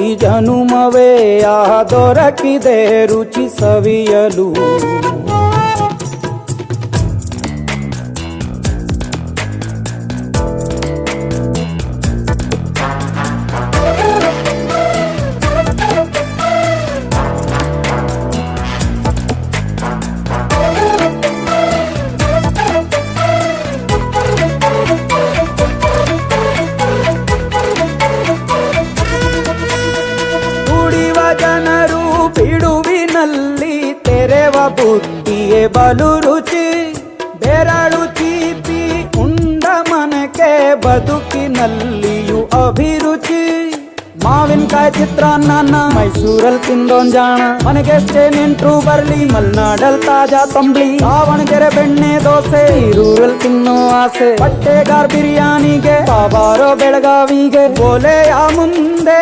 ಈ ಜನುಮವೇ ದೊರಕಿದೆ ರುಚಿ ಸವಿಯಲು. ಜನರು ಬಿಡುವಿನಲ್ಲಿ ತೆರೆವ ಬುದ್ಧಿಯೇ ಬಲು ರುಚಿ. ಬೆರಳು ಚೀಪಿ ಉಂಡ ಮನಕ್ಕೆ ಬದುಕಿನಲ್ಲಿಯೂ ಅಭಿರುಚಿ. ಮಾವಿನಕಾಯಿ ಚಿತ್ರಾನ್ನ ಮೈಸೂರಲ್ಲಿ ತಿಂದೋನ್ ಜಾಣ, ಮನೆಗೆಷ್ಟೇ ನೆಂಟ್ರು ಬರ್ಲಿ ಮಲ್ನಾಡಲ್ ತಾಜಾ ತಂಬ್ಳಿ. ದಾವಣಗೆರೆ ಬೆಣ್ಣೆ ದೋಸೆ ಈರೂರಲ್ಲಿ ತಿನ್ನೋ ಆಸೆ. ಬಟ್ಟೆಗಾರ್ ಬಿರಿಯಾನಿಗೆ ಬಾಬಾರೋ ಬೆಳಗಾವಿಗೆ. ಓಲೆಯ ಮುಂದೆ